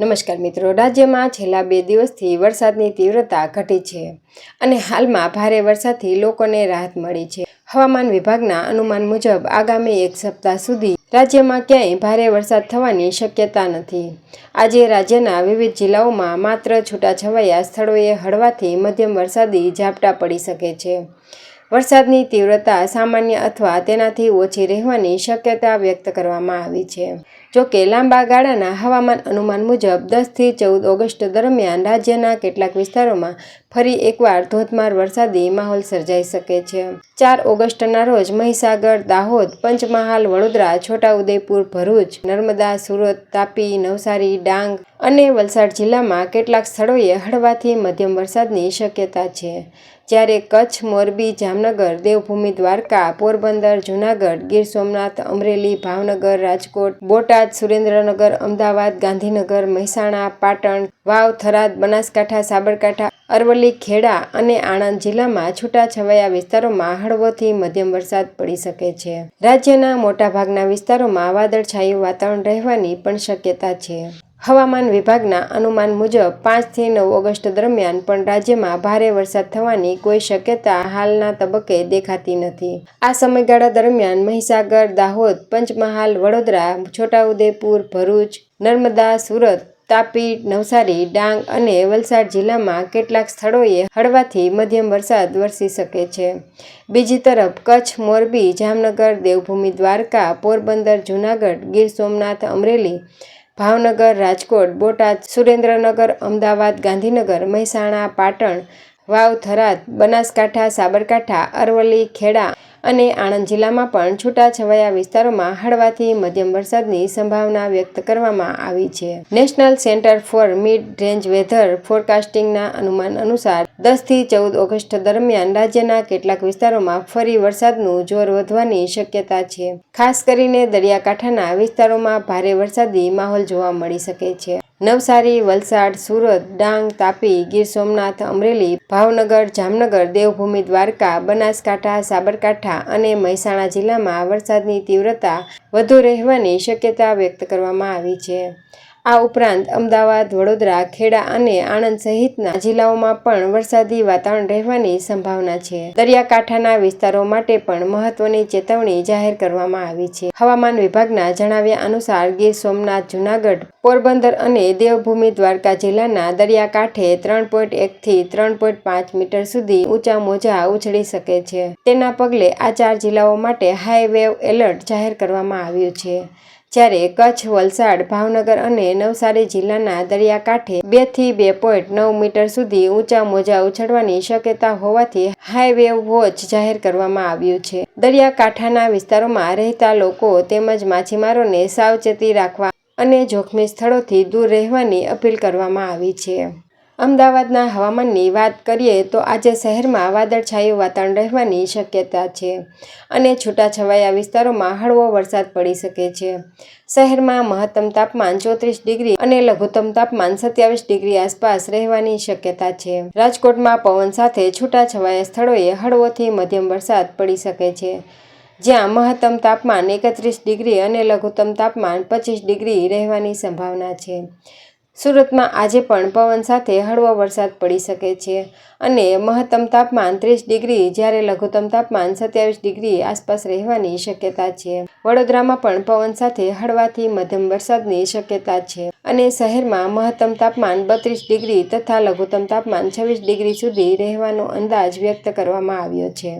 નમસ્કાર મિત્રો, રાજ્યમાં છેલ્લા 2 દિવસથી વરસાદની તીવ્રતા ઘટી છે અને હાલમાં ભારે વરસાદથી લોકોને રાહત મળી છે. હવામાન વિભાગના અનુમાન મુજબ આગામી 1 સપ્તાહ સુધી રાજ્યમાં ક્યાંય ભારે વરસાદ થવાની શક્યતા નથી. આજે રાજ્યના વિવિધ જિલ્લાઓમાં માત્ર છૂટાછવાયા સ્થળોએ હળવાથી મધ્યમ વરસાદી ઝાપટા પડી શકે છે. વરસાદની તીવ્રતા સામાન્ય અથવા તેનાથી ઓછી રહેવાની શક્યતા વ્યક્ત કરવામાં આવી છે. જોકે લાંબા ગાળાના હવામાન અનુમાન મુજબ 10 થી 14 ઓગસ્ટ દરમિયાન રાજ્યના કેટલાક વિસ્તારોમાં ફરી એકવાર ધોધમાર વરસાદી માહોલ સર્જાઈ શકે છે. 4 ઓગસ્ટના રોજ મહીસાગર, દાહોદ, પંચમહાલ, વડોદરા, છોટાઉદેપુર, ભરૂચ, નર્મદા, સુરત, તાપી, નવસારી, ડાંગ અને વલસાડ જિલ્લામાં કેટલાક સ્થળોએ હળવાથી મધ્યમ વરસાદની શક્યતા છે. જ્યારે કચ્છ, મોરબી, જામનગર, દેવભૂમિ દ્વારકા, પોરબંદર, જૂનાગઢ, ગીર સોમનાથ, અમરેલી, ભાવનગર, રાજકોટ, બોટાદ, સુરેન્દ્રનગર, અમદાવાદ, ગાંધીનગર, મહેસાણા, પાટણ, વાવ, થરાદ, બનાસકાંઠા, સાબરકાંઠા, અરવલ્લી, ખેડા અને આણંદ જિલ્લામાં છૂટાછવાયા વિસ્તારોમાં હળવોથી મધ્યમ વરસાદ પડી શકે છે. રાજ્યના મોટાભાગના વિસ્તારોમાં વાદળછાયું વાતાવરણ રહેવાની પણ શક્યતા છે. હવામાન વિભાગના અનુમાન મુજબ 5 થી 9 ઓગસ્ટ દરમિયાન પણ રાજ્યમાં ભારે વરસાદ થવાની કોઈ શક્યતા હાલના તબક્કે દેખાતી નથી. આ સમયગાળા દરમિયાન મહીસાગર, દાહોદ, પંચમહાલ, વડોદરા, છોટાઉદેપુર, ભરૂચ, નર્મદા, સુરત, તાપી, નવસારી, ડાંગ અને વલસાડ જિલ્લામાં કેટલાક સ્થળોએ હળવાથી મધ્યમ વરસાદ વરસી શકે છે. બીજી તરફ કચ્છ, મોરબી, જામનગર, દેવભૂમિ દ્વારકા, પોરબંદર, જૂનાગઢ, ગીર સોમનાથ, અમરેલી, ભાવનગર, રાજકોટ, બોટાદ, સુરેન્દ્રનગર, અમદાવાદ, ગાંધીનગર, મહેસાણા, પાટણ, વાવ, થરાદ, બનાસકાંઠા, સાબરકાંઠા, અરવલ્લી, ખેડા અને આણંદ જિલ્લામાં પણ છૂટાછવાયા વિસ્તારોમાં હળવાથી મધ્યમ વરસાદની સંભાવના વ્યક્ત કરવામાં આવી છે. National centre for mid range weather ફોરકાસ્ટિંગના અનુમાન અનુસાર 10 થી 14 ઓગસ્ટ દરમિયાન રાજ્યના કેટલાક વિસ્તારોમાં ફરી વરસાદનું જોર વધવાની શક્યતા છે. ખાસ કરીને દરિયાકાંઠાના વિસ્તારોમાં ભારે વરસાદી માહોલ જોવા મળી શકે છે. નવસારી, વલસાડ, સુરત, ડાંગ, તાપી, ગીર સોમનાથ, અમરેલી, ભાવનગર, જામનગર, દેવભૂમિ દ્વારકા, બનાસકાંઠા, સાબરકાંઠા અને મહેસાણા જિલ્લામાં વરસાદની તીવ્રતા વધુ રહેવાની શક્યતા વ્યક્ત કરવામાં આવી છે. આ ઉપરાંત અમદાવાદ, વડોદરા, ખેડા અને આણંદ સહિતના જિલ્લાઓમાં પણ વરસાદી વાતાવરણ રહેવાની સંભાવના છે. દરિયાકાંઠાના વિસ્તારો માટે પણ મહત્વની ચેતવણી જાહેર કરવામાં આવી છે. હવામાન વિભાગના જણાવ્યા અનુસાર ગીર સોમનાથ, જૂનાગઢ, પોરબંદર અને દેવભૂમિ દ્વારકા જિલ્લાના દરિયાકાંઠે 3.1 થી 3.5 મીટર સુધી ઊંચા મોજા ઉછળી શકે છે. તેના પગલે આ 4 જિલ્લાઓ માટે હાઈ વેવ એલર્ટ જાહેર કરવામાં આવ્યું છે. જ્યારે કચ્છ, વલસાડ, ભાવનગર અને નવસારી જિલ્લાના દરિયાકાંઠે 2 થી 2.9 મીટર સુધી ઊંચા મોજા ઉછળવાની શક્યતા હોવાથી હાઈ વેવ વોચ જાહેર કરવામાં આવ્યું છે. દરિયાકાંઠાના વિસ્તારોમાં રહેતા લોકો તેમજ માછીમારોને સાવચેતી રાખવા અને જોખમી સ્થળોથી દૂર રહેવાની અપીલ કરવામાં આવી છે. અમદાવાદના હવામાનની વાત કરીએ તો આજે શહેરમાં વાદળછાયું વાતાવરણ રહેવાની શક્યતા છે અને છૂટાછવાયા વિસ્તારોમાં હળવો વરસાદ પડી શકે છે. શહેરમાં મહત્તમ તાપમાન 34 ડિગ્રી અને લઘુત્તમ તાપમાન 27 ડિગ્રી આસપાસ રહેવાની શક્યતા છે. રાજકોટમાં પવન સાથે છૂટાછવાયા સ્થળોએ હળવોથી મધ્યમ વરસાદ પડી શકે છે, જ્યાં મહત્તમ તાપમાન 31 ડિગ્રી અને લઘુત્તમ તાપમાન 25 ડિગ્રી રહેવાની સંભાવના છે. સુરતમાં આજે પણ પવન સાથે હળવો વરસાદ પડી શકે છે અને મહત્તમ તાપમાન 30 ડિગ્રી જ્યારે લઘુત્તમ તાપમાન 27 ડિગ્રી આસપાસ રહેવાની શક્યતા છે. વડોદરામાં પણ પવન સાથે હળવાથી મધ્યમ વરસાદની શક્યતા છે અને શહેરમાં મહત્તમ તાપમાન 32 ડિગ્રી તથા લઘુત્તમ તાપમાન 26 ડિગ્રી સુધી રહેવાનો અંદાજ વ્યક્ત કરવામાં આવ્યો છે.